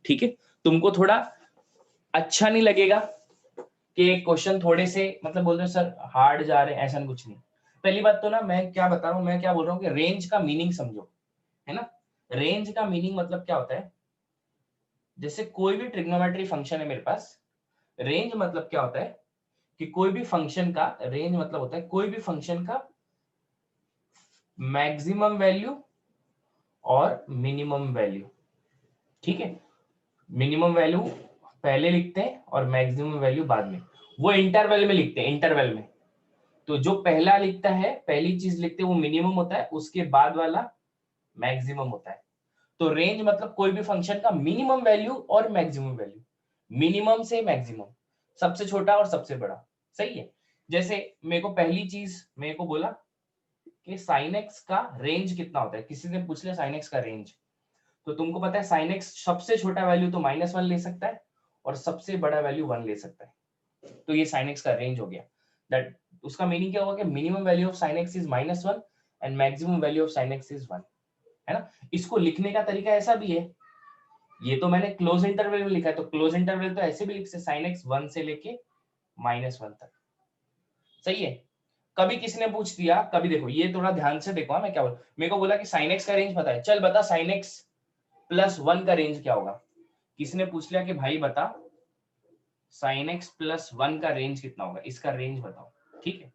ठीक है, तुमको थोड़ा अच्छा नहीं लगेगा कि क्वेश्चन थोड़े से मतलब बोल रहे हो सर हार्ड जा रहे हैं, ऐसा कुछ नहीं। पहली बात तो ना मैं क्या बता रहा हूँ, मैं क्या बोल रहा हूँ कि रेंज का मीनिंग समझो, है ना। रेंज का मीनिंग मतलब क्या होता है, जैसे कोई भी ट्रिग्नोमेट्री फंक्शन है मेरे पास, रेंज मतलब क्या होता है कि कोई भी फंक्शन का रेंज मतलब होता है कोई भी फंक्शन का मैक्सिमम वैल्यू और मिनिमम वैल्यू, ठीक है। मिनिमम वैल्यू पहले लिखते हैं और मैक्सिमम वैल्यू बाद में, वो इंटरवल में लिखते हैं, इंटरवल में। तो जो पहला लिखता है, पहली चीज लिखते हैं वो मिनिमम होता है, उसके बाद वाला मैक्सिमम होता है। तो रेंज मतलब कोई भी फंक्शन का मिनिमम वैल्यू और मैक्सिमम वैल्यू, मिनिमम से मैक्सिमम, सबसे छोटा और सबसे बड़ा, सही है। जैसे मेरे को पहली चीज मेरे को बोला कि साइन एक्स का रेंज कितना होता है, किसी ने पूछ लिया साइन एक्स का रेंज, तो तुमको पता है साइन एक्स सबसे छोटा वैल्यू तो -1 ले सकता है और सबसे बड़ा वैल्यू 1 ले सकता है। तो ये साइन एक्स का रेंज हो गया। दैट उसका मीनिंग क्या होगा कि minimum value of sine x is -1 and maximum value of sine x is 1, है ना। इसको लिखने का तरीका ऐसा भी है, ये तो मैंने क्लोज इंटरवल में लिखा है, तो क्लोज इंटरवल तो ऐसे भी लिख सकते साइन एक्स 1 से लेके -1 तक, सही है। कभी किसी ने पूछ दिया, कभी देखो ये थोड़ा ध्यान से देखो, मैं क्या बोल, मेरे को बोला कि साइन एक्स का रेंज पता है, चल बता साइन एक्स +1 का रेंज क्या होगा। किसी ने पूछ लिया कि भाई बता साइन एक्स +1 का रेंज कितना होगा, इसका रेंज बताओ, ठीक है।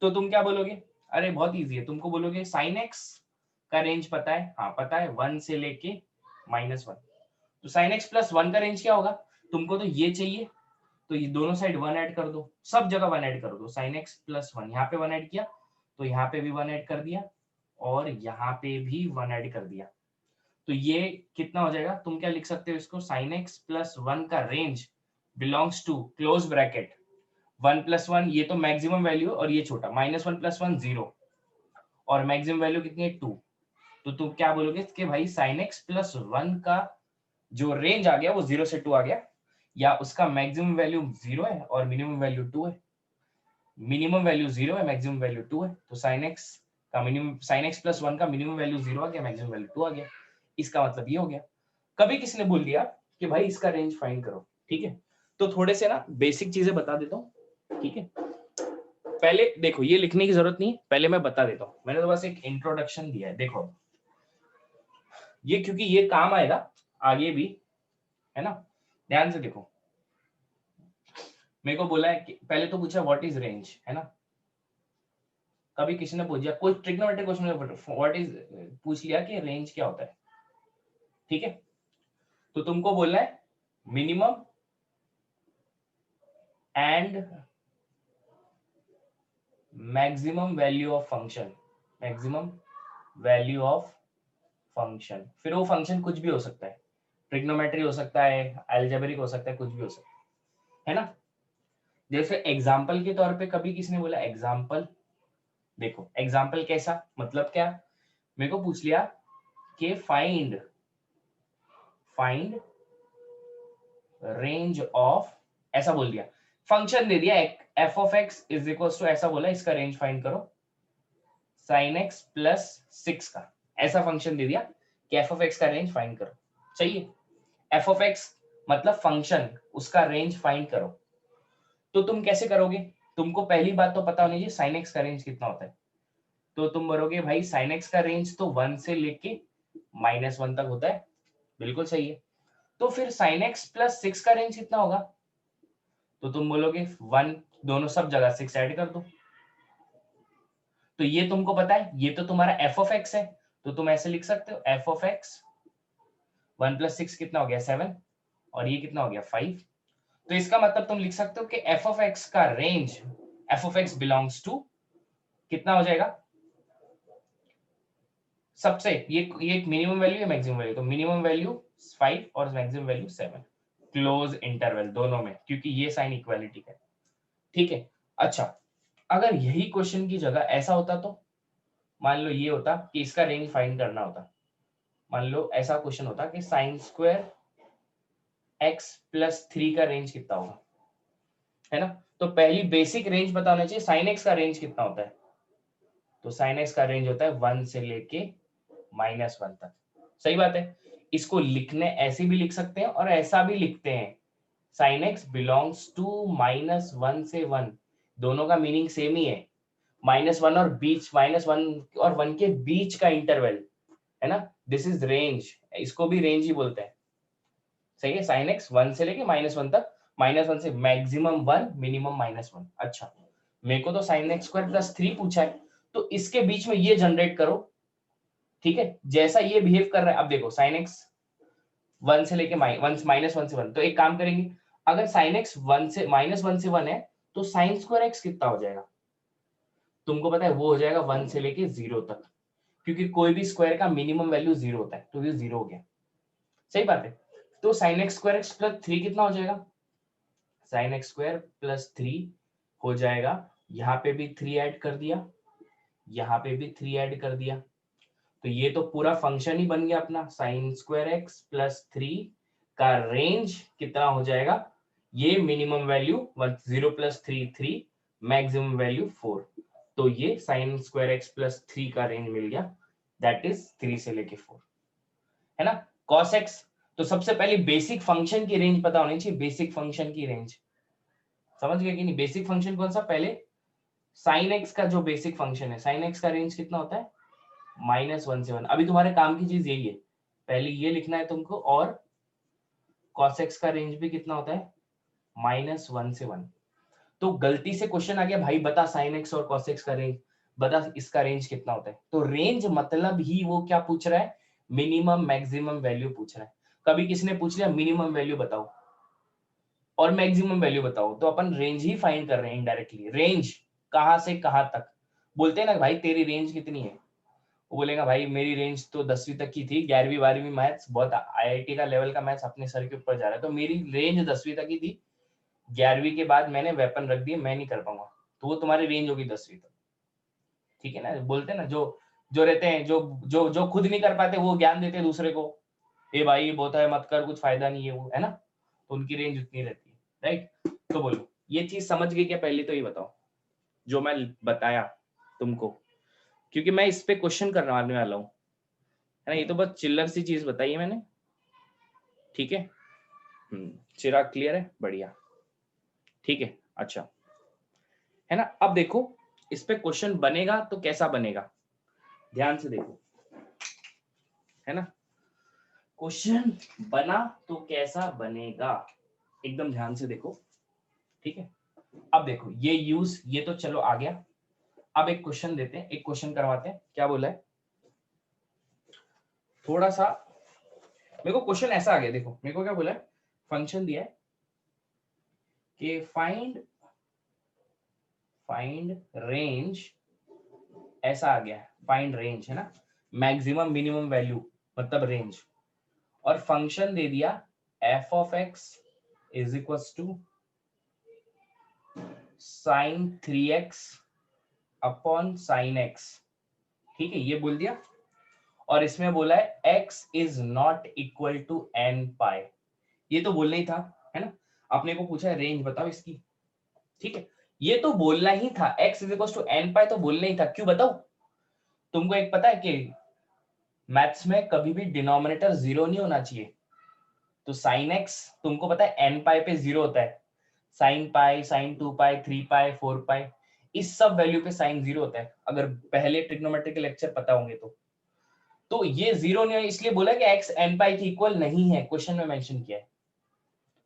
तो तुम क्या बोलोगे, अरे बहुत इजी है, तुमको बोलोगे साइन एक्स का रेंज पता है, हाँ पता है 1 से लेके -1। तो साइन एक्स +1 का रेंज क्या होगा, तुमको तो ये चाहिए, तो ये दोनों साइड 1 ऐड कर दो, सब जगह 1 ऐड कर दो, साइन एक्स +1 यहाँ पे 1 ऐड किया, तो यहाँ पे भी 1 ऐड कर दिया और यहाँ पे भी 1 ऐड कर दिया। तो ये कितना हो जाएगा, तुम क्या लिख सकते हो इसको, साइन एक्स +1 का range belongs to close bracket 1 + 1, ये तो मैक्सिमम वैल्यू और ये छोटा, -1 + 1 0 और मैक्सिमम वैल्यू कितनी है 2। तो तुम क्या बोलोगे कि भाई साइन एक्स +1 का जो रेंज आ गया वो 0 से 2 आ गया, या उसका मैक्सिमम वैल्यू 0 है और मिनिमम वैल्यू 2 है, मिनिमम वैल्यू 0 है, मैक्सिमम वैल्यू 2 है, तो साइन एक्स का मिनिमम, साइन एक्स +1 का मिनिमम वैल्यू 0 आ गया, मैक्सिमम वैल्यू 2 आ गया, इसका मतलब ये हो गया। कभी किसी ने बोल दिया कि भाई इसका रेंज फाइंड करो, ठीक है, तो थोड़े से ना बेसिक चीजें बता देता हूँ, ठीक है। पहले देखो ये लिखने की जरूरत नहीं, पहले मैं बता देता हूँ, मैंने तो बस एक इंट्रोडक्शन दिया है। देखो ये क्योंकि ये काम आएगा आगे भी, है ना, ध्यान से देखो। मेरे को बोला है कि पहले तो पूछा व्हाट इज रेंज, है ना। कभी किसी ने पूछ दिया कोई ट्रिग्नोमेट्रिक क्वेश्चन में व्हाट इज, पूछ लिया कि रेंज क्या होता है, ठीक है। तो तुमको बोलना है minimum and maximum value of function, maximum value of function, फिर वो फंक्शन कुछ भी हो सकता है, ट्रिग्नोमेट्री हो सकता है, अलजेब्रिक हो सकता है, कुछ भी हो सकता है ना। जैसे एग्जाम्पल के तौर पे कभी किसी ने बोला एग्जाम्पल, देखो एग्जाम्पल कैसा मतलब क्या, मेरे को पूछ लिया कि फाइंड रेंज ऑफ, ऐसा बोल दिया, फंक्शन दे दिया f of x is equal to, ऐसा बोला इसका रेंज फाइंड करो साइन एक्स +6 का, ऐसा फंक्शन दे दिया कि एफ ऑफ एक्स का रेंज फाइंड करो, चाहिए एफ ऑफ एक्स मतलब फंक्शन, उसका रेंज फाइंड करो। तो तुम कैसे करोगे, तुमको पहली बात तो पता होनी चाहिए साइन एक्स का रेंज कितना होता है। तो तुम बोलोगे भाई साइन एक्स का रेंज तो 1 से लेके -1 तक होता है, बिल्कुल सही है। तो फिर साइन एक्स +6 का रेंज कितना होगा, तो तुम बोलोगे 1, दोनों सब जगह 6 ऐड कर दो। तो ये तुमको पता है, ये तो तुम्हारा एफ ऑफ एक्स है, तो तुम ऐसे लिख सकते हो एफ ऑफ एक्स 1 + 6 कितना हो गया 7 और ये कितना हो गया 5। तो इसका मतलब तुम लिख सकते हो कि एफ ऑफ एक्स का range, f of x belongs to कितना हो जाएगा, सबसे ये एक मिनिमम वैल्यू है मैक्सिमम वैल्यू, तो मिनिमम वैल्यू 5 और मैक्सिमम वैल्यू 7, क्लोज इंटरवल दोनों में, क्योंकि ये साइन इक्वालिटी है, ठीक है। अच्छा अगर यही क्वेश्चन की जगह ऐसा होता, तो मान लो ये होता कि इसका रेंज फाइंड करना होता, मान लो ऐसा क्वेश्चन होता कि साइन स्क्वायर एक्स +3 का रेंज कितना होगा, है ना। तो पहली बेसिक रेंज पता होना चाहिए साइन एक्स का रेंज कितना होता है, तो साइन एक्स का रेंज होता है 1 से लेके -1 तक, सही बात है। इसको लिखने ऐसे भी लिख सकते हैं और ऐसा भी लिखते हैं, साइन एक्स बिलोंग्स टू -1 से 1, दोनों का मीनिंग सेम ही है, -1 और बीच, -1 और 1 के बीच का इंटरवल है ना, दिस इज रेंज, इसको भी रेंज ही बोलते हैं, सही है। साइन एक्स 1 से लेके -1 तक, -1 से मैक्सिमम 1 मिनिमम -1। अच्छा, मेरे को तो साइन एक्स स्क्वायर प्लस 3 पूछा है, तो इसके बीच में ये जनरेट करो, ठीक है, जैसा ये बिहेव कर रहा है। अब देखो साइन एक्स 1 से लेके -1 से 1, तो एक काम करेंगे, अगर साइन एक्स 1 से -1 से 1 है तो साइन स्क्वायर एक्स कितना हो जाएगा, तुमको पता है वो हो जाएगा 1 से लेके 0 तक, क्योंकि कोई भी स्क्वायर का मिनिमम वैल्यू 0 होता है, तो ये 0 हो गया, सही बात है। तो sine x square x plus 3 कितना हो जाएगा, साइन एक्स स्क्वायर प्लस 3 हो जाएगा, यहाँ पे भी 3 ऐड कर दिया, यहाँ पे भी 3 ऐड कर दिया, तो ये तो पूरा फंक्शन ही बन गया अपना, साइन स्क्वायर एक्स प्लस 3 का रेंज कितना हो जाएगा, ये minimum value 0 plus 3 3, maximum value 4, तो ये साइन स्क्वायर एक्स प्लस 3 का रेंज मिल गया, दैट इज 3 से लेके 4, है ना। cos x, तो सबसे पहले बेसिक फंक्शन की रेंज पता होनी चाहिए, बेसिक फंक्शन की रेंज, समझ गए कि नहीं। बेसिक फंक्शन कौन सा, पहले साइन एक्स का जो बेसिक फंक्शन है, साइन एक्स का रेंज कितना होता है, -1 से 1। अभी तुम्हारे काम की चीज यही है, पहले ये लिखना है तुमको, और cos x का रेंज भी कितना होता है, -1 से 1। तो गलती से क्वेश्चन आ गया, भाई बता साइन एक्स और cos x का रेंज, बता इसका रेंज कितना होता है, तो रेंज मतलब ही वो क्या पूछ रहा है, मिनिमम मैक्सिमम वैल्यू पूछ रहा है। कभी किसी ने पूछ लिया मिनिमम वैल्यू बताओ और मैक्सिमम वैल्यू बताओ, तो अपन रेंज ही फाइंड कर रहे हैं इनडायरेक्टली, रेंज कहां से कहां तक, बोलते हैं ना भाई तेरी रेंज कितनी है, वो बोलेगा भाई मेरी रेंज तो 10वीं तक की थी, 11वीं 12वीं मैथ्स बहुत आईआईटी का लेवल का मैथ्स अपने सर के ऊपर जा रहा है, तो मेरी रेंज 10वीं तक की थी, 11वीं के बाद मैंने वेपन रख दिए, मैं नहीं कर पाऊंगा, तो वो तुम्हारी रेंज होगी 10वीं तक, ठीक है ना। बोलते हैं ना जो जो रहते हैं, जो जो जो खुद नहीं कर पाते वो ज्ञान देते हैं दूसरे को, ए भाई बहुत है मत कर, कुछ फायदा नहीं है, वो है ना, तो उनकी रेंज उतनी रहती है, राइट। तो बोलो ये चीज समझ गई क्या, पहले तो ये बताओ जो मैं बताया तुमको, क्योंकि मैं इस पे क्वेश्चन करने वाला हूँ, है ना, ये तो बस चिल्लर सी चीज बताई है मैंने, ठीक है। चिराग क्लियर है, बढ़िया, ठीक है। अच्छा, है ना। अब देखो इस पे क्वेश्चन बनेगा तो कैसा बनेगा, ध्यान से देखो, है ना, क्वेश्चन बना तो कैसा बनेगा, एकदम ध्यान से देखो, ठीक है। अब देखो ये यूज, ये तो चलो आ गया, अब एक क्वेश्चन देते हैं, एक क्वेश्चन करवाते हैं, क्या बोला है, थोड़ा सा मेरे को क्वेश्चन ऐसा आ गया, देखो मेरे को क्या बोला है, फंक्शन दिया है कि फाइंड रेंज, ऐसा आ गया है, फाइंड रेंज, है ना, मैक्सिमम मिनिमम वैल्यू मतलब रेंज, और फंक्शन दे दिया f of x is equals to sin 3x upon sin x, ठीक है, ये बोल दिया, और इसमें बोला है x is not equal to n pi, ये तो बोलना ही था, है ना, आपने को पूछा है रेंज बताओ इसकी, ठीक है, ये तो बोलना ही था, x is equal to n pi तो बोलना ही था, क्यों बताओ, तुमको एक पता है कि मैथ्स में कभी भी डिनोमिनेटर 0 नहीं होना चाहिए, तो साइन एक्स तुमको पता है n पाई पे 0 होता है, साइन पाई, साइन 2 पाई, 3 पाई, 4 पाई, इस सब वैल्यू पे साइन 0 होता है, अगर पहले ट्रिग्नोमेट्री के लेक्चर पता होंगे तो ये 0 नहीं है, इसलिए बोला कि x n पाई के इक्वल नहीं है, क्वेश्चन में मेंशन किया है,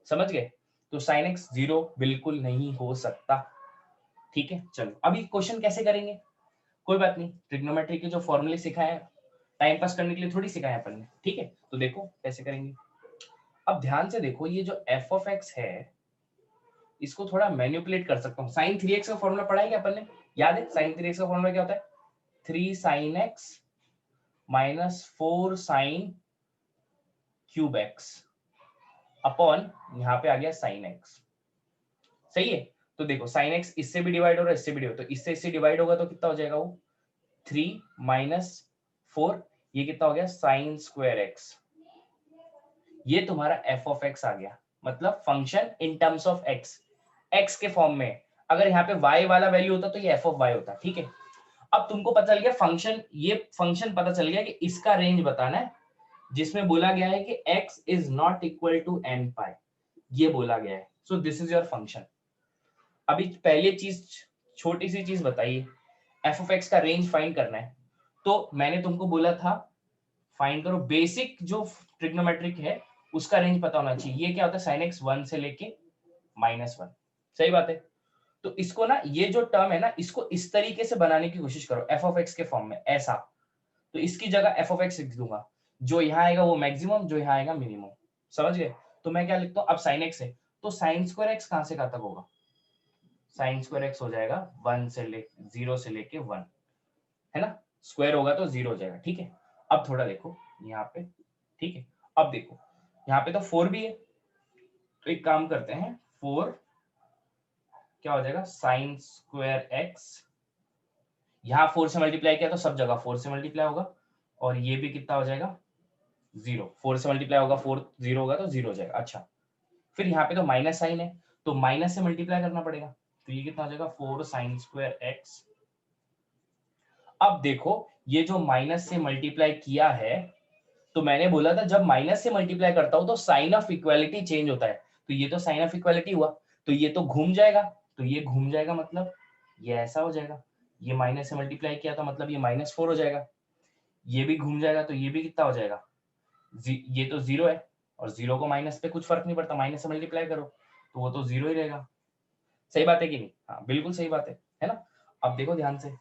समझ गए, तो साइन एक्स 0 बिल्कुल नहीं हो सकता, ठीक है। चलो अभी क्वेश्चन कैसे करेंगे, कोई बात नहीं, ट्रिग्नोमेट्री के जो फॉर्मूले सिखाए टाइम पास करने के लिए थोड़ी सिखाया अपन ने, ठीक है, तो देखो कैसे करेंगे। अब ध्यान से देखो, ये जो f ऑफ x है इसको थोड़ा मैनिपुलेट कर सकता हूँ, sin 3x का फॉर्मूला पढ़ा है क्या अपन ने, याद है sin 3x का फॉर्मूला क्या होता है, 3 sin x minus 4 sin cube x upon यहाँ पे आ गया sin x, सही है। तो देखो sin x इससे भी डिवाइड हो रहा है, इससे भी डिवाइड, तो इससे डिवाइड होगा तो कितना हो जाएगा वो 3 माइनस 4, ये कितना हो गया sin स्क्वायर x, ये तुम्हारा f ऑफ x आ गया, मतलब function in terms of x के फॉर्म में, अगर यहाँ पे y वाला वैल्यू होता तो ये f ऑफ y होता, ठीक है। अब तुमको पता चल गया फंक्शन, ये फंक्शन पता चल गया कि इसका रेंज बताना है जिसमें बोला गया है कि x is not equal to n pi, ये बोला गया है। So this is your function. अभी पहले चीज, छोटी सी चीज बताइए, एफ ऑफ एक्स का रेंज फाइंड करना है। तो मैंने तुमको बोला था फाइंड करो बेसिक जो ट्रिग्नोमेट्रिक है उसका रेंज पता होना चाहिए। ये क्या होता है, साइन एक्स 1 से लेके -1, सही बात है। तो इसको ना, ये जो टर्म है ना, इसको इस तरीके से बनाने की कोशिश करो एफ ऑफ एक्स के फॉर्म में, ऐसा। तो इसकी जगह एफ ऑफ एक्स लिख दूंगा, जो यहाँ आएगा वो मैक्सिमम, जो यहाँ आएगा मिनिमम, समझ गए। तो मैं क्या लिखता हूँ, अब साइन एक्स है तो साइन स्क्वायर एक्स कहां से कहां तक होगा, साइन स्क्वायर एक्स हो जाएगा 1 से ले 0 से लेके 1, है ना, स्क्वायर होगा तो 0 हो जाएगा, ठीक है। अब थोड़ा देखो यहाँ पे, ठीक है। अब देखो यहाँ पे तो 4 भी है, तो एक काम करते हैं, 4 क्या हो जाएगा, साइन स्क्वायर एक्स, यहाँ 4 से मल्टीप्लाई किया तो सब जगह 4 से मल्टीप्लाई होगा, और ये भी कितना हो जाएगा 0, 4 से मल्टीप्लाई होगा 4, 0 होगा तो 0 हो जाएगा। अच्छा, फिर यहाँ पे तो माइनस साइन है, तो माइनस से मल्टीप्लाई करना पड़ेगा, तो ये कितना हो जाएगा 4 साइन स्क्वायर एक्स। अब देखो ये जो माइनस से मल्टीप्लाई किया है, तो मैंने बोला था जब माइनस से मल्टीप्लाई करता हूं तो साइन ऑफ इक्वालिटी चेंज होता है, तो ये तो साइन ऑफ इक्वालिटी हुआ, तो ये तो घूम जाएगा, तो ये घूम जाएगा, मतलब ये ऐसा हो जाएगा, ये माइनस से मल्टीप्लाई किया तो मतलब ये -4 हो जाएगा, ये भी घूम जाएगा, तो ये भी कितना हो जाएगा, ये तो 0 है, और 0 को माइनस पे कुछ फर्क नहीं पड़ता, माइनस से मल्टीप्लाई करो तो वो तो 0 ही रहेगा। सही बात है कि नहीं, हाँ बिल्कुल सही बात है ना। अब देखो ध्यान से,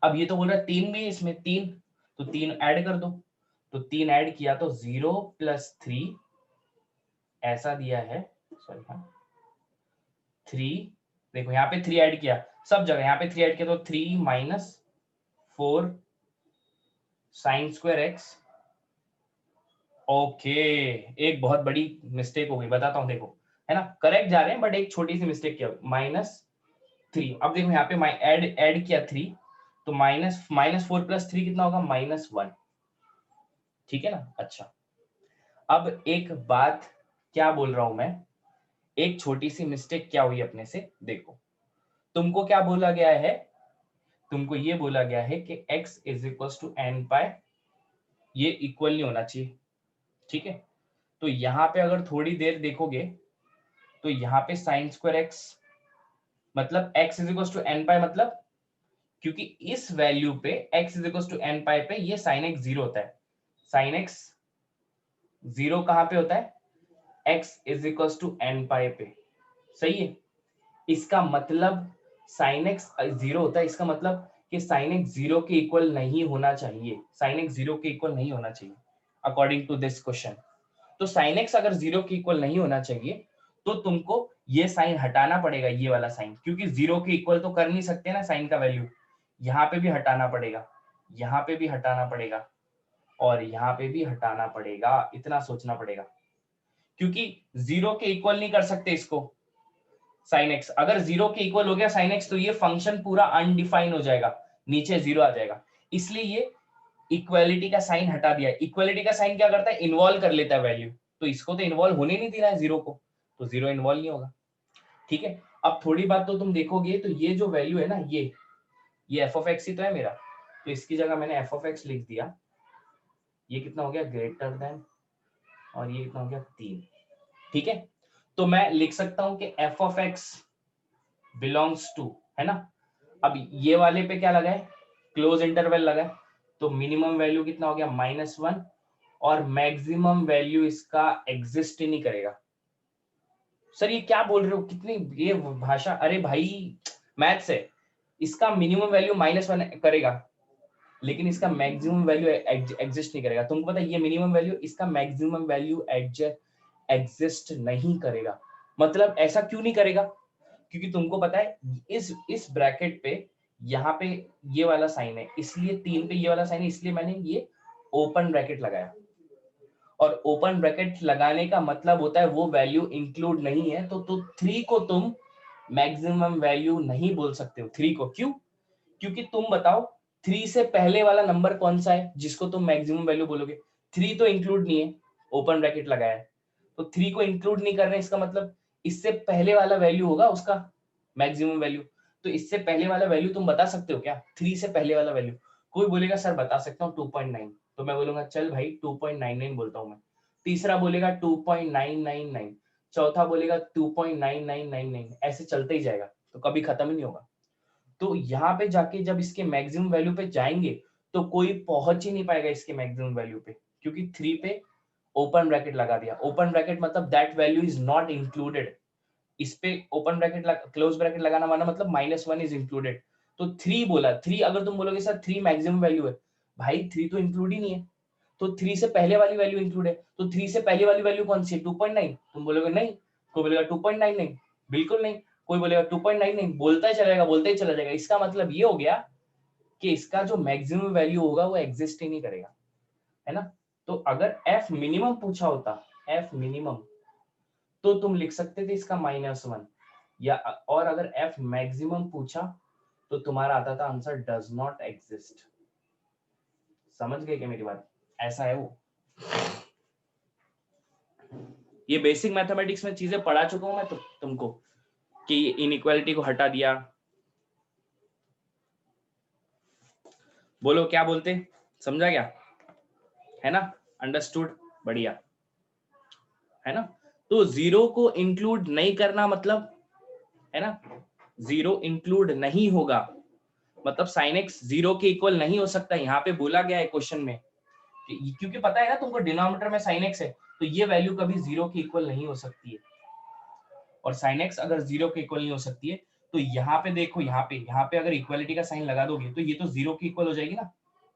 अब ये तो बोल रहा है 3 भी है इसमें, 3, तो 3 ऐड कर दो, तो 3 ऐड किया तो 0 + 3 ऐसा दिया है, सॉरी हाँ 3, देखो यहाँ पे 3 ऐड किया, सब जगह यहाँ पे 3 ऐड किया तो 3 - 4 साइन स्क्वायर एक्स। ओके, एक बहुत बड़ी मिस्टेक हो गई, बताता हूँ, देखो है ना, करेक्ट जा रहे हैं बट एक छोटी सी मिस्टेक किया, -3। अब देखो यहाँ पे ऐड किया 3, तो -4 + 3 कितना होगा, -1, ठीक है ना। अच्छा, अब एक बात क्या बोल रहा हूं मैं, एक छोटी सी मिस्टेक क्या हुई अपने से, देखो तुमको क्या बोला गया है, तुमको ये बोला गया है कि x = n पाई, ये इक्वल नहीं होना चाहिए, ठीक है। तो यहाँ पे अगर थोड़ी देर देखोगे तो यहाँ पे साइन स्क्वायर एक्स, मतलब x = n पाई, मतलब क्योंकि इस वैल्यू पे x = n पाई पे ये साइन एक्स 0 होता है, साइन एक्स 0 कहाँ पे होता है, x = n पाई पे, सही है। इसका मतलब साइन एक्स 0 होता है, इसका मतलब कि साइन एक्स 0 के इक्वल नहीं होना चाहिए, साइन एक्स 0 के इक्वल नहीं होना चाहिए अकॉर्डिंग टू दिस क्वेश्चन। तो साइन एक्स अगर 0 के इक्वल नहीं होना चाहिए तो तुमको ये साइन हटाना पड़ेगा, ये वाला साइन, क्योंकि 0 के इक्वल तो कर नहीं सकते ना साइन का वैल्यू, यहाँ पे भी हटाना पड़ेगा, यहाँ पे भी हटाना पड़ेगा, और यहाँ पे भी हटाना पड़ेगा, इतना सोचना पड़ेगा, क्योंकि 0 के इक्वल नहीं कर सकते इसको। साइन एक्स अगर 0 के इक्वल हो गया साइन एक्स, तो ये फंक्शन पूरा अनडिफाइन हो जाएगा, नीचे 0 आ जाएगा, इसलिए ये इक्वालिटी का साइन हटा दिया। इक्वालिटी का साइन क्या करता है, इन्वॉल्व कर लेता है वैल्यू, तो इसको तो इन्वॉल्व होने नहीं देना है 0 को, तो 0 इन्वॉल्व नहीं होगा, ठीक है। अब थोड़ी बात तो तुम देखोगे तो ये जो वैल्यू है ना, ये एफ ऑफ एक्स ही तो है मेरा, तो इसकी जगह मैंने एफ ऑफ एक्स लिख दिया, ये कितना हो गया ग्रेटर देन, और ये कितना हो गया 3, ठीक है। तो मैं लिख सकता हूं कि f of x belongs to, है ना, अब ये वाले पे क्या लगा है, क्लोज इंटरवल लगा है, तो मिनिमम वैल्यू कितना हो गया -1, और मैक्सिमम वैल्यू इसका एग्जिस्ट ही नहीं करेगा। सर ये क्या बोल रहे हो, कितनी ये भाषा, अरे भाई मैथ्स है, इसका मिनिमम वैल्यू -1 करेगा, लेकिन इसका मैक्सिमम वैल्यू एग्जिस्ट नहीं करेगा। तुमको पता है ये मिनिमम वैल्यू, इसका मैक्सिमम वैल्यू एग्जिस्ट नहीं करेगा। मतलब ऐसा क्यों नहीं करेगा, क्योंकि तुमको पता है इस ब्रैकेट पे यहाँ पे ये वाला साइन है, इसलिए 3 पे ये वाला साइन है, इसलिए मैंने ये ओपन ब्रैकेट लगाया, और ओपन ब्रैकेट लगाने का मतलब होता है वो वैल्यू इंक्लूड नहीं है, तो 3 को तुम मैक्सिमम वैल्यू नहीं बोल सकते हो। 3 को क्यों, क्योंकि तुम बताओ 3 से पहले वाला नंबर कौन सा है जिसको तुम मैक्सिमम वैल्यू बोलोगे, 3 तो इंक्लूड नहीं है, ओपन ब्रैकेट लगाया है, तो 3 को इंक्लूड नहीं कर रहे, इसका मतलब इससे पहले वाला वैल्यू होगा उसका मैक्सिमम वैल्यू। तो इससे पहले वाला वैल्यू तुम बता सकते हो क्या, 3 से पहले वाला वैल्यू, कोई बोलेगा सर बता सकता हूँ 2.9, तो मैं बोलूंगा चल भाई 2.99 बोलता हूं मैं। तीसरा बोलेगा 2.999, चौथा बोलेगा 2.9999, ऐसे चलते ही जाएगा, तो कभी खत्म ही नहीं होगा। तो यहाँ पे जाके जब इसके मैक्सिमम वैल्यू पे जाएंगे तो कोई पहुंच ही नहीं पाएगा इसके मैक्सिमम वैल्यू पे, क्योंकि 3 पे ओपन ब्रैकेट लगा दिया। ओपन ब्रैकेट मतलब that value is not included. इस पे ओपन ब्रैकेट क्लोज ब्रैकेट लगाना माना मतलब -1 इज इंक्लूडेड। तो 3 बोला, 3 अगर तुम बोलोगे सर 3 मैक्सिमम वैल्यू है, भाई 3 तो इंक्लूड ही नहीं है। तो 3 से पहले वाली वैल्यू इंक्लूड है, तो 3 से पहले वाली वैल्यू कौन सी है? 2.9। तुम बोलोगे नहीं, कोई बोलेगा 2.99, बिल्कुल नहीं, कोई बोलेगा 2.99, बोलता ही चलेगा, बोलता ही चला जाएगा। इसका मतलब ये हो गया कि इसका जो मैक्सिमम वैल्यू होगा वो एग्जिस्ट ही नहीं करेगा, है ना। तो अगर एफ मिनिमम पूछा होता, एफ मिनिमम, तो तुम लिख सकते थे इसका -1, या और अगर एफ मैक्सिमम पूछा तो तुम्हारा आता था आंसर डज नॉट एग्जिस्ट। समझ गए क्या मेरी बात? ऐसा है वो। ये बेसिक मैथमेटिक्स में चीजें पढ़ा चुका हूं मैं तो तुमको, कि इनइक्वालिटी को हटा दिया। बोलो क्या बोलते, समझा क्या? है ना, अंडरस्टूड, बढ़िया, है ना। तो जीरो को इंक्लूड नहीं करना मतलब, है ना, जीरो इंक्लूड नहीं होगा मतलब साइन एक्स जीरो के इक्वल नहीं हो सकता। यहाँ पे बोला गया है क्वेश्चन में, क्योंकि पता है ना तुमको डिनोमिनेटर में साइन एक्स है, तो ये वैल्यू कभी जीरो के इक्वल नहीं हो सकती है। और साइन एक्स अगर जीरो के इक्वल नहीं हो सकती है, तो यहाँ पे देखो, यहाँ पे अगर इक्वालिटी का साइन लगा दोगे तो ये तो जीरो के इक्वल हो जाएगी ना,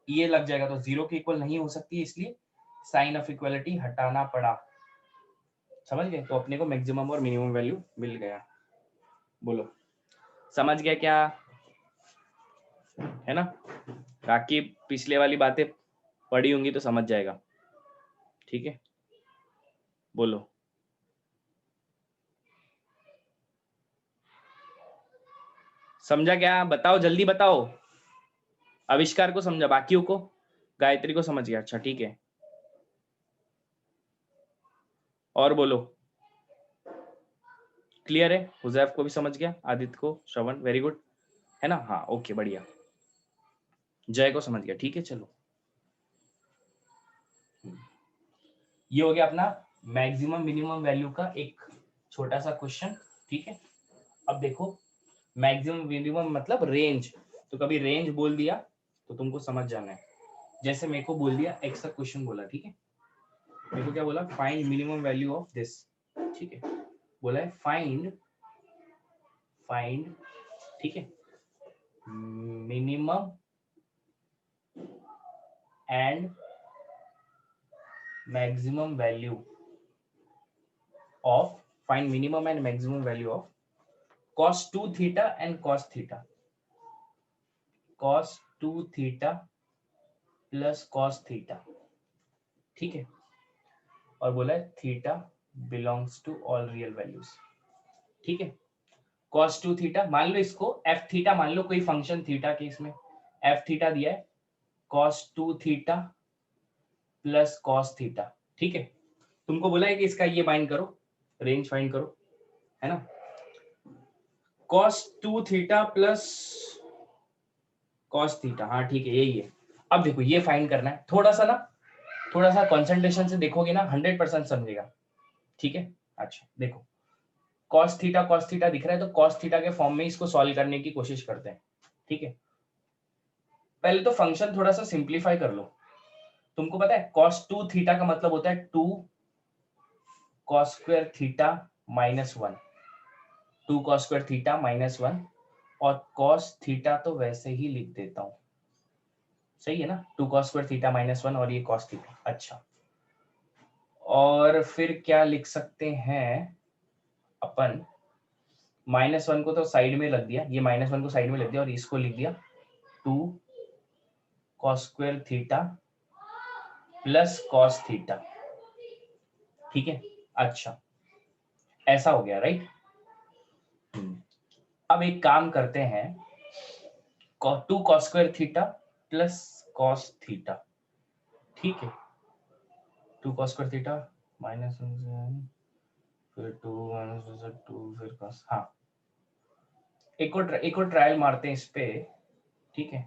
ये लग जाएगा, तो जीरो के इक्वल नहीं हो सकती है, इसलिए साइन ऑफ इक्वालिटी हटाना पड़ा। समझ गए? तो अपने को मैक्सिमम और मिनिमम वैल्यू मिल गया। बोलो समझ गया क्या? है ना, बाकी पिछले वाली बातें पढ़ी होंगी तो समझ जाएगा, ठीक है। बोलो समझा क्या? बताओ जल्दी बताओ। आविष्कार को समझा, बाकियों को, गायत्री को समझ गया, अच्छा ठीक है। और बोलो क्लियर है? हुजैफ को भी समझ गया, आदित्य को, श्रवण, वेरी गुड, है ना। हाँ ओके बढ़िया, जय को समझ गया, ठीक है चलो। ये हो गया अपना मैक्सिमम मिनिमम वैल्यू का एक छोटा सा क्वेश्चन, ठीक है। अब देखो मैक्सिमम मिनिमम मतलब रेंज, तो कभी रेंज बोल दिया तो तुमको समझ जाना है। जैसे मेरे को बोल दिया एक्स का क्वेश्चन बोला, ठीक है, मेरे को क्या बोला, find minimum value of this, ठीक है, बोला है फाइंड, ठीक है, minimum and maximum value of, find minimum and maximum value of cos 2 theta and cos theta, cos 2 theta plus cos theta, ठीक है, और बोला है theta belongs to all real values, ठीक है। cos 2 थीटा मान लो, इसको f थीटा मान लो, कोई फंक्शन थीटा के इसमें f थीटा दिया है, cos 2 theta plus cos theta, ठीक है। तुमको बोला है कि इसका ये फाइंड करो, रेंज फाइंड करो, है ना। cos 2 theta plus cos theta, हाँ ठीक है यही है। अब देखो ये फाइंड करना है, थोड़ा सा कंसंट्रेशन से देखोगे ना 100% समझेगा, ठीक है। अच्छा देखो cos थीटा दिख रहा है, तो cos थीटा के फॉर्म में इसको सॉल्व करने की कोशिश करते हैं, ठीक है। पहले तो फंक्शन थोड़ा सा सिंप्लीफाई कर लो। तुमको पता है cos 2 थीटा का मतलब होता है 2 cos square theta -1, 2 cos square theta -1, और cos थीटा तो वैसे ही लिख देता हूं, सही है ना, 2 cos स्क्वायर थीटा -1 और ये cos थीटा। अच्छा, और फिर क्या लिख सकते हैं अपन, -1 को तो साइड में लग दिया, ये -1 को साइड में लग दिया और इसको लिख दिया 2 cos square theta plus cos theta, ठीक है। अच्छा ऐसा हो गया, राइट। अब एक काम करते हैं, 2 cos square theta plus cos theta, ठीक है, 2 cos स्क्वायर थीटा -1 फिर 2 -2 फिर cos, हाँ एक और ट्रायल मारते हैं इस पे, ठीक है।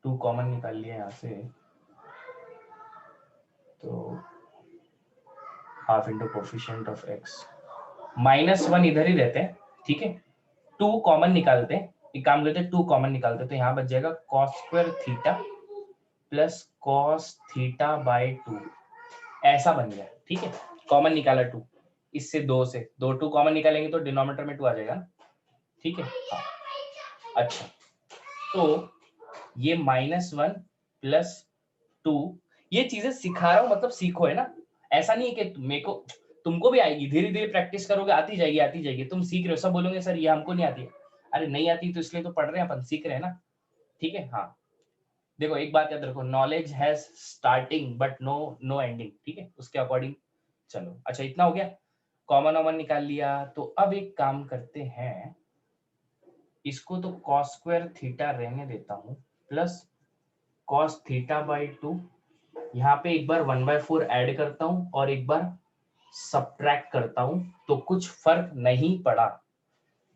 2 कॉमन निकाल लिया यहाँ से, तो half into coefficient of x, -1 इधर ही रहते हैं, ठीक है। 2 कॉमन निकालते हैं, एक काम करते हैं 2 कॉमन निकालते हैं, तो यहाँ बच जाएगा cos square theta plus cos theta bye 2, ऐसा बन गया, ठीक है। कॉमन निकाला 2, इससे 2 से 2 कॉमन निकालेंगे तो डिनोमिनेटर में 2 आ जाएगा ना, ठीक है। हाँ अच्छा, तो ये -1 प्लस 2, ये चीजें सिखा रहा हूँ, मतलब सीखो, है ना। ऐसा नहीं है कि मेरे को, तुमको भी आएगी, धीरे धीरे प्रैक्टिस करोगे, आती जाएगी, तुम सीख रहे हो, सब बोलोगे सर ये हमको नहीं आती है, अरे नहीं आती तो इसलिए तो पढ़ रहे हैं अपन, सीख रहे हैं ना, ठीक है। हाँ देखो एक बात याद रखो, knowledge has starting but no ending, ठीक है, उसके अकॉर्डिंग चलो। अच्छा इतना हो गया, कॉमन ऑमन निकाल लिया, तो अब एक काम करते हैं, इसको तो cos स्क्वायर थीटा रहने देता हूं, प्लस cos थीटा बाई 2, यहाँ पे एक बार 1/4 ऐड करता हूं और एक बार सब्ट्रैक्ट करता हूं, तो कुछ फर्क नहीं पड़ा।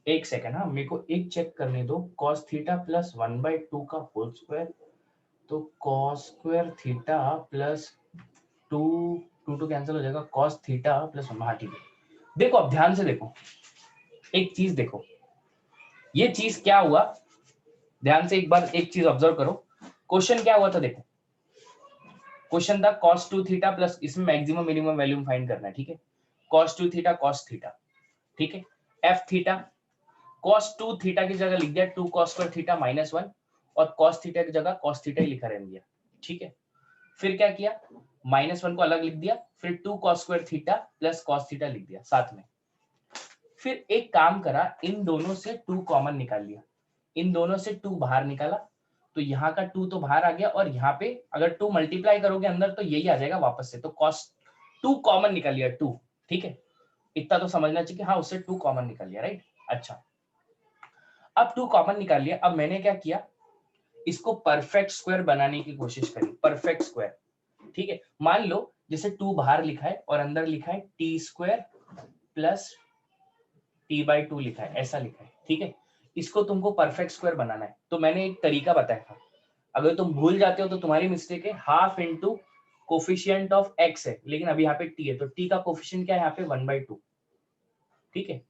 एक सेकेंड, हाँ मेरे को एक चेक करने दो, cos थीटा प्लस 1/2 का होल स्क्वायर, तो cos square theta plus 2 cancel हो जाएगा, cos थीटा प्लस 1, हाँ ठीक है। देखो अब ध्यान से देखो, एक चीज देखो, ये चीज क्या हुआ, ध्यान से एक बार एक चीज ऑब्जर्व करो, क्वेश्चन क्या हुआ था, देखो क्वेश्चन था cos 2 थीटा प्लस, इसमें मैक्सिमम मिनिमम वैल्यू फाइंड करना है, ठीक है। cos 2 थीटा cos थीटा, ठीक है, f थीटा, cos 2 थीटा की जगह लिख दिया 2 cos स्क्वायर थीटा -1, और cos थीटा की जगह cos थीटा ही लिखा रहने दिया, ठीक है। फिर क्या किया, -1 को अलग लिख दिया, फिर 2 cos square theta plus cos theta लिख दिया साथ में। फिर एक काम करा, इन दोनों से 2 कॉमन निकाल लिया, इन दोनों से 2 बाहर निकाला, तो यहाँ का 2 तो बाहर आ गया, और यहाँ पे अगर 2 मल्टीप्लाई करोगे अंदर तो यही आ जाएगा वापस से, तो cos 2 कॉमन निकाल लिया 2, ठीक है। इतना तो समझना चाहिए कि हाँ उससे 2 कॉमन निकाल लिया, राइट। अच्छा अब 2 कॉमन निकाल लिया, अब मैंने क्या किया, इसको परफेक्ट स्क्वायर बनाने की कोशिश करी, परफेक्ट स्क्वायर, ठीक है। मान लो जैसे 2 बाहर लिखा है और अंदर लिखा है टी स्क्वायर प्लस t/2 लिखा है, ऐसा लिखा है, ठीक है। इसको तुमको परफेक्ट स्क्वायर बनाना है, तो मैंने एक तरीका बताया था, अगर तुम भूल जाते हो तो तुम्हारी मिस्टेक है, half into coefficient of x है, लेकिन अभी यहाँ पे t है, तो t का कोफिशिएंट क्या है यहाँ पे 1/2, ठीक है।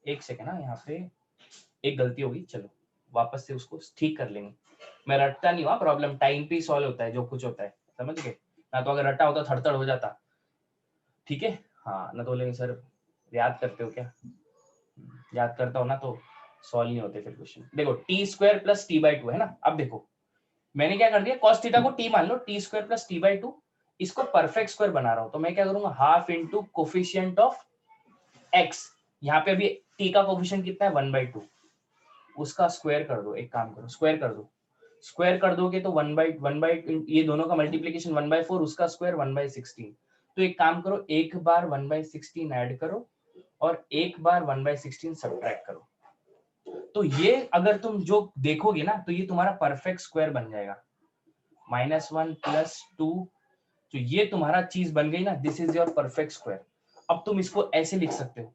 एक सेकेंड, ना यहाँ पे एक गलती होगी, चलो वापस से उसको ठीक कर लेंगे, मैं रटता नहीं हुआ, प्रॉब्लम टाइम पे सॉल्व होता है जो कुछ होता है, समझ गए ना, तो अगर रटा होता थड़थड़ हो जाता, ठीक है। हाँ ना तो बोलेंगे सर याद करते हो क्या, याद करता हो ना तो सॉल्व नहीं होते फिर क्वेश्चन। देखो टी स्क्वायर प्लस t/2 है ना, अब देखो मैंने क्या कर दिया, cos थीटा को t मान लो, टी स्क्वायर प्लस t/2, इसको परफेक्ट स्क्वायर बना रहा हूं, तो मैं क्या करूंगा, half into coefficient of x, यहाँ पे अभी t का कोफिशिएंट कितना है 1/2, उसका स्क्वायर कर दो, एक काम करो स्क्वायर कर दो, स्क्वायर कर दोगे तो 1/1 ये दोनों का मल्टीप्लिकेशन 1/4, उसका स्क्वायर 1/16, तो एक काम करो, एक बार 1/16 ऐड करो और एक बार 1/16 सब्ट्रैक्ट करो, तो ये अगर तुम जो देखोगे ना, तो ये तुम्हारा परफेक्ट स्क्वायर बन जाएगा, -1 प्लस 2, तो ये तुम्हारा चीज बन गई ना, this is your perfect square. अब तुम इसको ऐसे लिख सकते हो,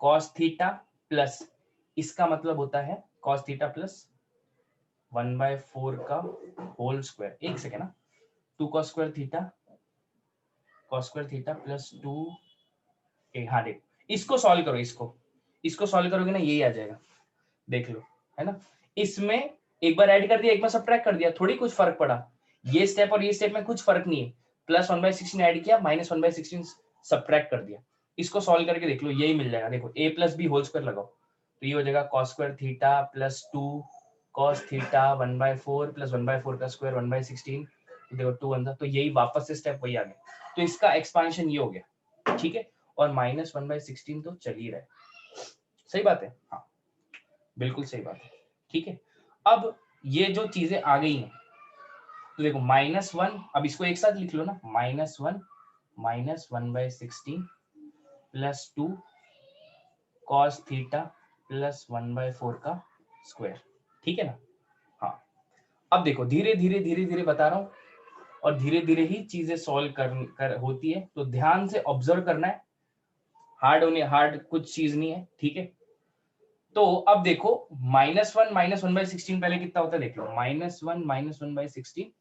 cos थीटा प्लस, इसका मतलब होता है cos थीटा प्लस 1/4 का होल स्क्वायर, एक सेकेंड ना, 2 cos स्क्वायर थीटा प्लस 2, हाँ देख इसको सॉल्व करो, इसको सॉल्व करोगे ना यही आ जाएगा, देख लो, है ना। इसमें एक बार ऐड कर दिया, एक बार सब्ट्रैक्ट कर दिया, थोड़ी कुछ फर्क पड़ा, ये स्टेप और ये स्टेप में कुछ फर्क नहीं है, प्लस 1/16 ऐड किया, -1/16 सब्ट्रैक्ट कर दिया, इसको सॉल्व करके देख लो यही मिल जाएगा, देखो a plus B whole square लगाओ, तो ये हो जाएगा cos square theta plus 2 cos theta 1/4 plus 1/4 का स्क्वायर 1/16, तो देखो 2 1, तो यही वापस से स्टेप वही आ गया, तो इसका एक्सपांशन ये हो गया, ठीक है, और -1/16 तो चल ही रहा है, सही बात है, हाँ बिल्कुल सही बात है, ठीक है। अब ये जो चीजें आ गई हैं, तो देखो -1, अब इसको एक साथ लिख लो ना, -1 -1/16 प्लस 2 cos थीटा प्लस 1/4 का स्क्वायर, ठीक है ना। हाँ अब देखो धीरे धीरे बता रहा हूँ, और धीरे धीरे ही चीजें सॉल्व कर होती है, तो ध्यान से ऑब्जर्व करना है, हार्ड कुछ चीज नहीं है, ठीक है। तो अब देखो -1 -1/16 पहले कितना होता है देख लो, -1 -1/16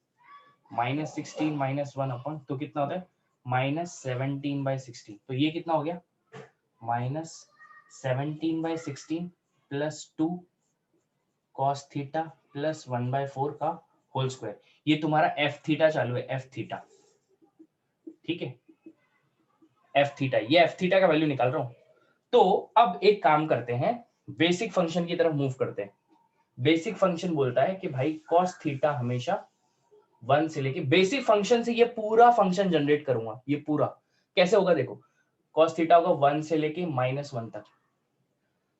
-16 -1 अपॉन, तो कितना होता है -17/16। तो ये कितना हो गया -17/16 प्लस 2 cos थीटा प्लस 1/4 का होल स्क्वायर। ये तुम्हारा एफ थीटा चालू है, एफ थीटा, ठीक है, एफ थीटा, ये एफ थीटा का वैल्यू निकाल रहा हूं। तो अब एक काम करते हैं, बेसिक फंक्शन की तरफ मूव करते हैं। बेसिक फंक्शन बोलता है कि भाई cos थीटा हमेशा 1 से लेके, बेसिक फंक्शन से ये पूरा फंक्शन जनरेट करूंगा। ये पूरा कैसे होगा देखो, cos थीटा होगा 1 से लेके -1 तक।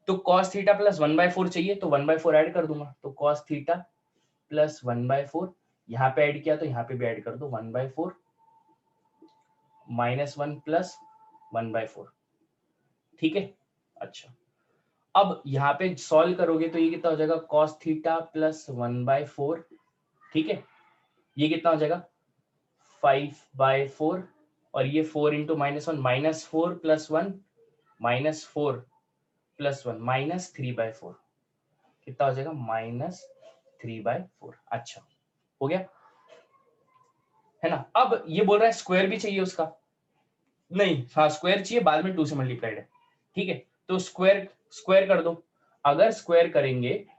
तो cos थीटा प्लस 1/4 चाहिए, तो 1/4 ऐड कर दूंगा। तो cos थीटा प्लस 1/4, यहाँ पे ऐड किया तो यहाँ पे भी ऐड कर दो, 1/4 -1 प्लस 1/4, ठीक है। अच्छा, अब यहाँ पे सॉल्व करोगे तो ये कितना हो जाएगा, cos थीटा प्लस 1/4, ठीक है। ये कितना हो जाएगा 5/4, और ये 4 इंटू -1 -4 प्लस 1 -4 प्लस 1 -3/4, कितना हो जाएगा -3/4। अच्छा, हो गया है ना। अब ये बोल रहा है स्क्वायर भी चाहिए उसका, नहीं हाँ स्क्वायर चाहिए, बाद में 2 से मल्टीप्लाइड है, ठीक है। तो स्क्वायर स्क्वायर कर दो। अगर स्क्वायर करेंगे तो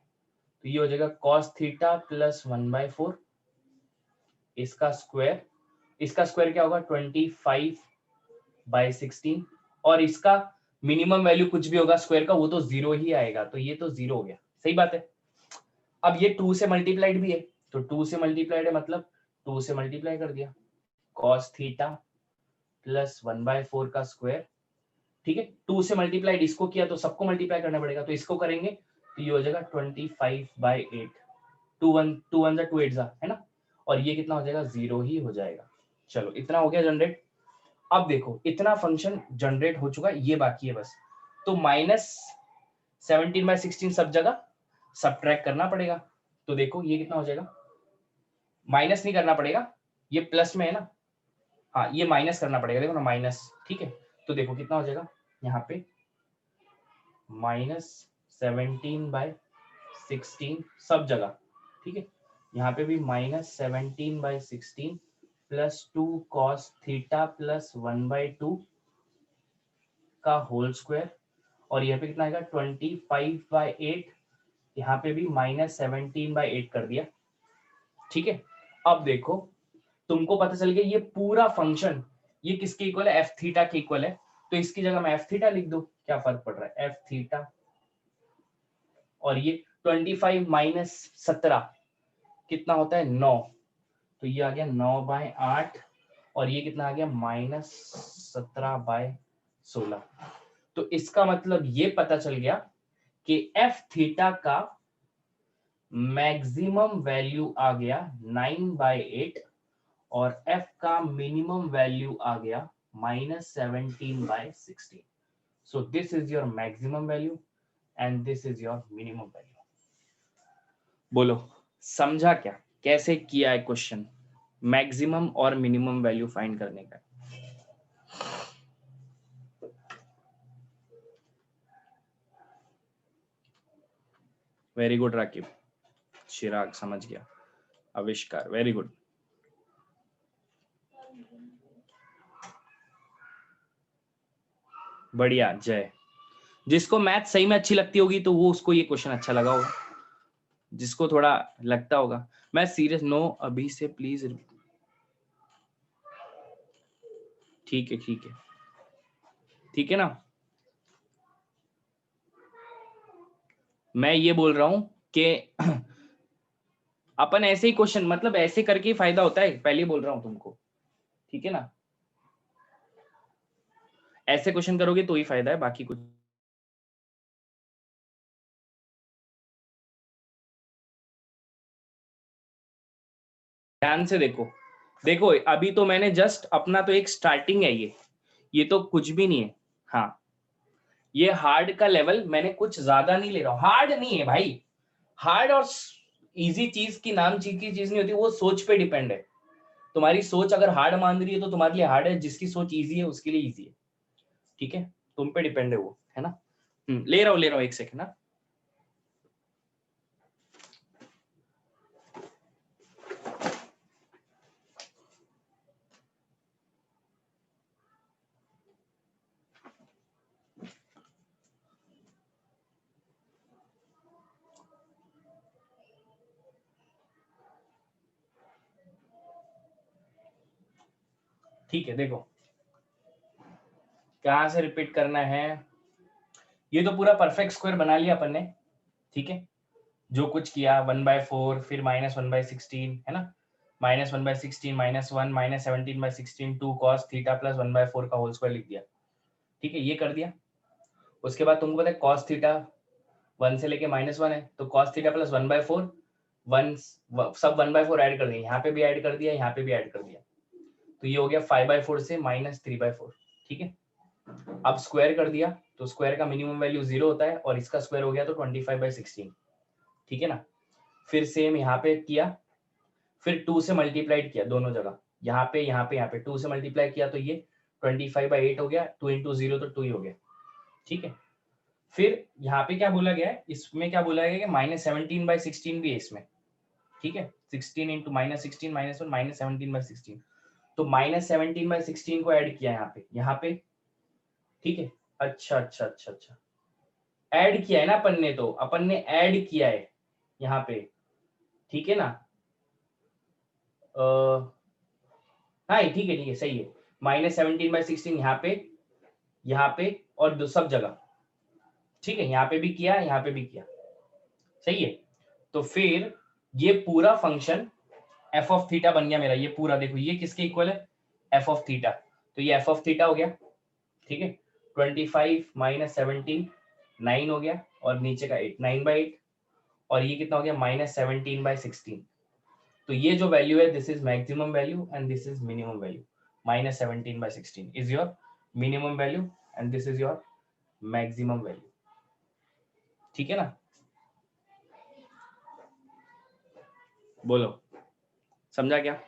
ये हो जाएगा cos थीटा प्लस 1/4, इसका स्क्वायर क्या होगा 25/16, और इसका मिनिमम वैल्यू कुछ भी होगा स्क्वायर का वो तो 0 ही आएगा, तो ये तो 0 हो गया, सही बात है। अब ये 2 से मल्टीप्लाइड भी है, तो 2 से मल्टीप्लाइड है मतलब 2 से मल्टीप्लाई कर दिया, cos थीटा प्लस 1/4 का स्क्वायर, ठीक है। 2 से मल्टीप्लाइड इसको किया तो सबको मल्टीप्लाई करना पड़ेगा, तो इसको करेंगे तो ये हो जाएगा 25/8, 2 1 2 1 2 8 है ना, और ये कितना हो जाएगा 0 ही हो जाएगा। चलो इतना हो गया जनरेट। अब देखो इतना फंक्शन जनरेट हो चुका, ये बाकी है बस। तो -17/16 सब जगह सबट्रैक्ट करना पड़ेगा। तो देखो ये कितना हो जाएगा, माइनस नहीं करना पड़ेगा, ये प्लस में है ना, हाँ ये माइनस करना पड़ेगा, देखो ना माइनस, ठीक है। तो देखो कितना हो जाएगा यहाँ पे -17/16 सब जगह, ठीक है। यहाँ पे भी -17/16 प्लस 2 cos थीटा प्लस 1/2 का होल स्क्वायर, और यहाँ पे कितना आएगा 25/8, यहाँ पे भी -17/8 कर दिया, ठीक है। अब देखो तुमको पता चल गया ये पूरा फंक्शन ये किसके इक्वल है, एफ थीटा के इक्वल है। तो इसकी जगह मैं एफ थीटा लिख दूं, क्या फर्क पड़ रहा है, एफ थीटा, और ये 25 माइनस 17 कितना होता है 9, तो ये आ गया 9/8, और ये कितना आ गया -17/16। तो इसका मतलब ये पता चल गया कि एफ थीटा का मैक्सिमम वैल्यू आ गया 9/8, और एफ का मिनिमम वैल्यू आ गया -17/16। सो this is your maximum value and this is your minimum value. बोलो समझा क्या, कैसे किया है क्वेश्चन मैक्सिमम और मिनिमम वैल्यू फाइंड करने का। वेरी गुड राकिब, चिराग समझ गया, आविष्कार वेरी गुड। बढ़िया जय, जिसको मैथ सही में अच्छी लगती होगी तो वो उसको ये क्वेश्चन अच्छा लगा होगा, जिसको थोड़ा लगता होगा। मैं सीरियस नो अभी से प्लीज, ठीक है ठीक है ठीक है ना। मैं ये बोल रहा हूं कि अपन ऐसे ही क्वेश्चन मतलब ऐसे करके ही फायदा होता है, पहले बोल रहा हूं तुमको, ठीक है ना। ऐसे क्वेश्चन करोगे तो ही फायदा है, बाकी कुछ ध्यान से देखो। देखो अभी तो मैंने जस्ट अपना तो एक स्टार्टिंग है, ये तो कुछ भी नहीं है। हाँ ये हार्ड का लेवल मैंने कुछ ज्यादा नहीं ले रहा हूं, हार्ड नहीं है भाई। हार्ड और इजी चीज की नाम चीज की चीज नहीं होती, वो सोच पे डिपेंड है। तुम्हारी सोच अगर हार्ड मान रही है तो तुम्हारे लिए हार्ड है, जिसकी सोच इजी है उसके लिए इजी है, ठीक है। तुम पे डिपेंड है वो, है ना। ले रहा हूँ एक सेकंड ना। ठीक है, देखो कहाँ से रिपीट करना है। ये तो पूरा परफेक्ट स्क्वायर बना लिया अपन ने, ठीक है, जो कुछ किया 1/4 फिर -1/16 है ना, -1/16 -1 -17/16 2 cos थीटा प्लस 1/4 का होल स्क्वायर लिख दिया, ठीक है, ये कर दिया। उसके बाद तुमको पता है cos थीटा 1 से लेके -1 है, तो cos थीटा प्लस 1/4 1 सब 1/4 ऐड कर दिया, यहाँ पे भी ऐड कर दिया, यहाँ पे भी ऐड कर दिया, तो ये हो गया 5/4 से -3/4, ठीक है। अब स्क्वायर कर दिया तो स्क्वायर का मिनिमम वैल्यू 0 होता है और इसका स्क्वायर हो गया तो 25/16, ठीक है ना। फिर सेम यहाँ पे किया, फिर 2 से मल्टीप्लाइड किया दोनों जगह, यहाँ पे 2 से मल्टीप्लाई किया तो ये 25/8 हो गया, 2 × 0 तो 2 ही हो गया, ठीक है। फिर यहाँ पे क्या बोला गया है, इसमें क्या बोला गया है कि -17/16 भी है इसमें, ठीक है, 16 × -16 -1 -17/16, तो -17/16 को ऐड किया यहाँ पे, ठीक है। अच्छा अच्छा अच्छा अच्छा, ऐड किया है ना अपन ने, तो अपन ने ऐड किया है यहाँ पे, ठीक है ना। हाँ ठीक है सही है, -17/16 यहाँ पे और सब जगह, ठीक है, यहाँ पे भी किया, यहाँ पे भी किया, सही है। तो फिर ये पूरा फंक्शन एफ ऑफ थीटा बन गया मेरा, ये पूरा देखो ये किसके इक्वल है, एफ ऑफ थीटा, तो ये एफ ऑफ थीटा हो गया, ठीक है। 25 - 17 9 हो गया और नीचे का 8 9/8, और ये कितना हो गया -17/16, तो ये जो वैल्यू है this is maximum value and this is minimum value, -17/16 is your minimum value and this is your maximum value, ठीक है ना। बोलो समझा क्या।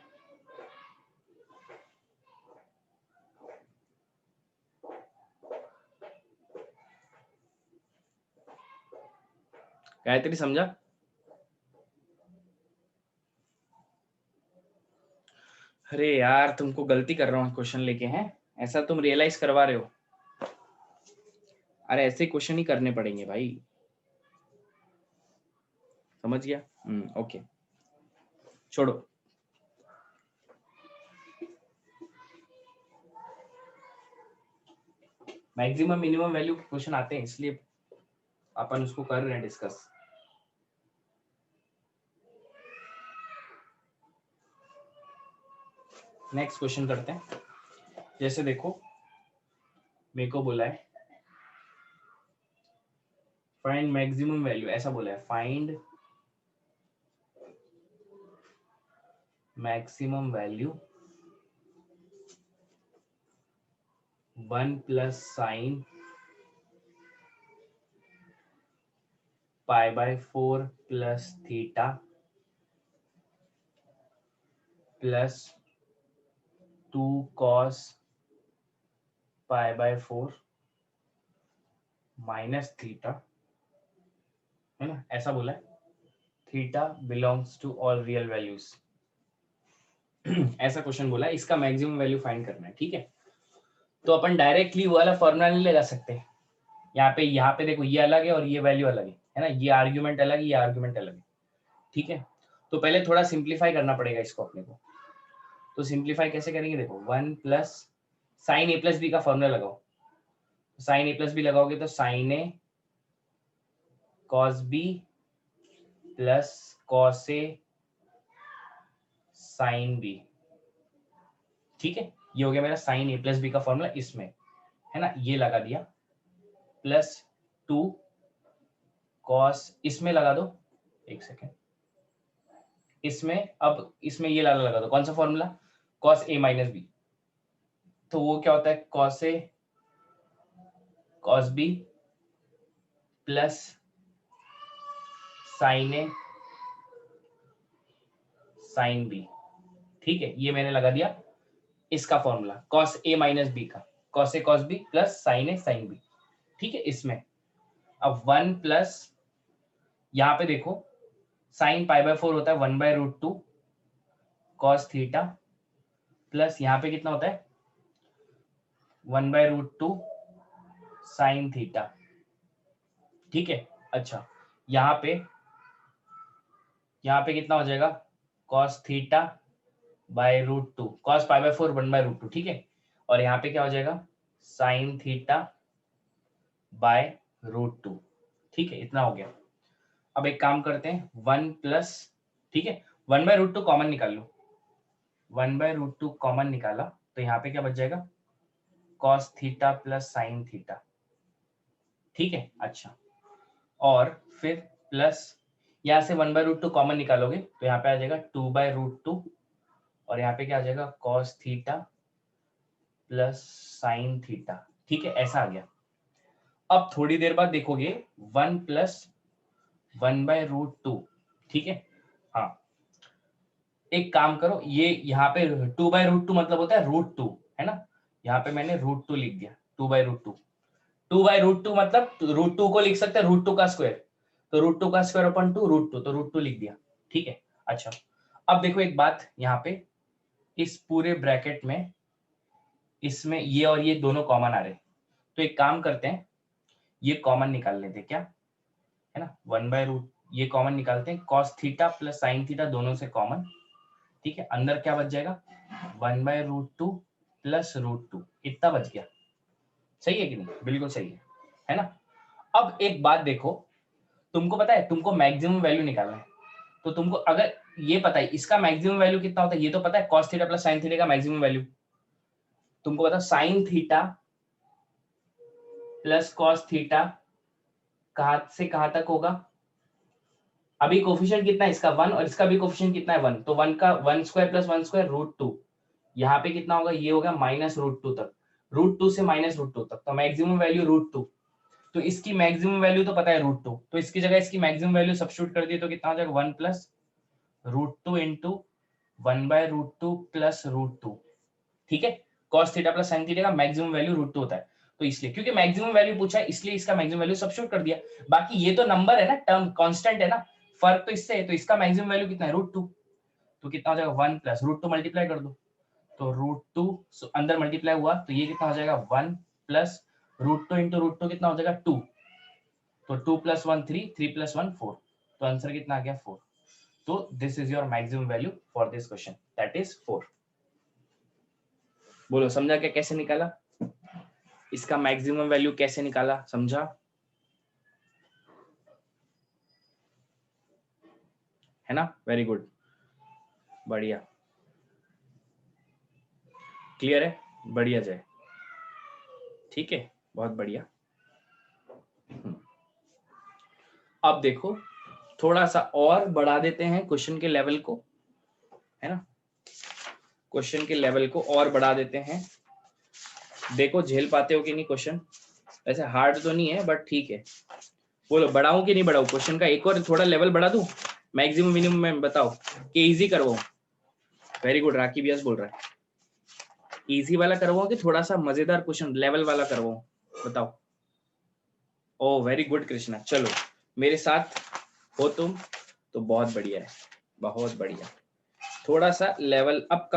गायत्री समझा। अरे यार तुमको गलती कर रहा हूँ क्वेश्चन लेके, हैं ऐसा तुम रियलाइज करवा रहे हो। अरे ऐसे क्वेश्चन ही करने पड़ेंगे भाई, समझ गया। ओके छोड़ो। मैक्सिमम मिनिमम वैल्यू के क्वेश्चन आते हैं इसलिए अपन उसको कर रहे हैं डिस्कस। नेक्स्ट क्वेश्चन करते हैं। जैसे देखो मेरे को बोला है फाइंड मैक्सिमम वैल्यू, ऐसा बोला है find maximum value 1 + sin π/4 + theta plus 2 cos π/4 minus theta, है ना, ऐसा बोला है। Theta belongs to all real values ऐसा क्वेश्चन बोला है, इसका मैक्सिमम वैल्यू फाइंड करना है, ठीक है। तो अपन डायरेक्टली वो वाला फॉर्मूला नहीं लगा सकते, यहाँ पे देखो ये अलग है और ये वैल्यू अलग है ना, ये आर्ग्यूमेंट अलग है, ये आर्ग्यूमेंट अलग है, ठीक है। तो पहले थोड़ा सिंप्लीफाई करना पड़ेगा इसको अपने को, तो सिंप्लीफाई कैसे करेंगे, देखो 1 + sin a + b का फॉर्मूला लगाओ, sin a + b लगाओगे तो sin a cos b plus cos a sin b, ठीक है। ये हो गया मेरा sin a + b का फॉर्मूला इसमें, है ना, ये लगा दिया, प्लस 2 cos, इसमें लगा दो, एक सेकेंड, इसमें अब इसमें ये लगा दो, कौन सा फॉर्मूला, cos a - b, तो वो क्या होता है cos a cos b plus sin a sin b, ठीक है। ये मैंने लगा दिया इसका फॉर्मूला cos a - b का, cos a cos b plus sin a sin b, ठीक है। इसमें अब 1 प्लस, यहाँ पे देखो sin π/4 होता है 1/√2 cos थीटा प्लस यहाँ पे कितना होता है 1/√2 sin थीटा, ठीक है। अच्छा यहाँ पे कितना हो जाएगा cos theta by root two, cos pi by 4 1 by root two, ठीक है। और यहाँ पे क्या हो जाएगा, sine theta by root two, ठीक है, इतना हो गया। अब एक काम करते हैं, 1 प्लस, ठीक है, 1 बाय रूट टू कॉमन निकाल लो, 1 बाय रूट टू कॉमन निकाला तो यहाँ पे क्या बच जाएगा, cos theta plus sine theta, ठीक है। अच्छा, और फिर प्लस यहाँ से 1 बाय रूट टू कॉमन निकालोगे तो यहाँ पे आ जाएगा 2 बाय रूट टू, और यहाँ पे क्या आ जाएगा, cos theta plus sine theta, ठीक है, ऐसा आ गया। अब थोड़ी देर बाद देखोगे 1 प्लस 1 बाय रूट टू, ठीक है। हाँ, एक काम करो, ये यहाँ पे 2 बाय रूट टू मतलब होता है रूट टू, है ना, यहाँ पे मैंने रूट टू लिख दिया, 2 by root two, 2 by root two मतलब रूट टू को लिख सकते हैं रूट टू का स्क्वायर, तो रूट टू का square upon two root two, तो रूट टू लिख दिया, ठीक है। अच्छा, अब देखो एक बात, यहाँ पे इस पूरे ब्रैकेट में इसमें ये और ये दोनों कॉमन आ रहे, तो एक काम करते हैं, ये कॉमन निकाल लेते हैं क्या, है ना, 1 बाय रूट, ये कॉमन निकालते हैं, cos theta plus sine theta दोनों से कॉमन, ठीक है, अंदर क्या बच जाएगा, 1 by root two plus root two, इतना बच गया, सही है कि नहीं, बिल्कुल सही है ना। अब एक बात देखो, तुमको पता है, तुमको मैक्सिमम वैल्यू निकालना है, तो तुमको अगर ये पता है इसका मैक्सिमम वैल्यू कितना होता है, ये तो पता है, cos theta plus sine theta का मैक्सिमम वैल्यू, तुमको पता है sine theta plus cos theta कहां से कहां तक होगा, अभी कोफिशिएंट कितना है इसका 1 और इसका भी कोफिशिएंट कितना है 1, तो 1 का 1 square plus 1 square root two, यहाँ पे कितना होगा, ये होगा माइनस रूट टू तक, रूट टू से माइनस रूट टू तक, तो मैक्सिमम वैल्यू रूट टू, तो इसकी मैक्सिमम वैल्यू तो पता है रूट टू, तो इसकी जगह इसकी मैक्सिमम वैल्यू सब्स्टिट्यूट कर दी तो कितना हो जाएगा, 1 plus root two into 1 by root two plus root two, ठीक है। Cos theta plus sine theta का मैक्सिमम वैल्यू रूट टू होता है, तो इसलिए क्योंकि मैक्सिमम वैल्यू पूछा है इसलिए इसका मैक्सिमम वैल्यू सब्स्टिट्यूट कर दिया, बाकी ये तो नंबर है ना, टर्म कांस्टेंट है ना, फर्क तो इससे है, तो इसका मैक्सिमम वैल्यू कितना है रूट टू, तो कितना हो जाएगा 1 प्लस रूट टू मल्टीप्लाई कर दो, तो रूट टू अंदर मल्टीप्लाई हुआ तो ये कितना हो जाएगा 1 plus root two into root two कितना हो जाएगा 2, तो 2 प्लस 1 3, 3 प्लस 1 4, तो आंसर कितना आ गया 4, तो this is your maximum value for this question, that is 4। बोलो समझा क्या, कैसे निकाला इसका मैक्सिमम वैल्यू, कैसे निकाला, समझा, है ना, वेरी गुड, बढ़िया, क्लियर है, बढ़िया जय, ठीक है, बहुत बढ़िया। अब देखो थोड़ा सा और बढ़ा देते हैं क्वेश्चन के लेवल को, है ना, क्वेश्चन के लेवल को और बढ़ा देते हैं, देखो झेल पाते हो कि नहीं क्वेश्चन, वैसे हार्ड तो नहीं है बट ठीक है, बोलो बढ़ाऊं कि नहीं बढ़ाऊं क्वेश्चन का, एक और थोड़ा लेवल बढ़ा दूं, मैक्सिमम मिनिमम में बताओ कि इजी करवाऊं, वेरी गुड, राकीब यस बोल रहा है, इजी वाला करवाऊं कि थोड़ा सा मजेदार क्वेश्चन लेवल वाला करवाऊं, बताओ। ओ वेरी गुड कृष्णा, चलो मेरे साथ हो तुम तो बहुत बढ़िया है, बहुत बढ़िया, थोड़ा सा लेवल अप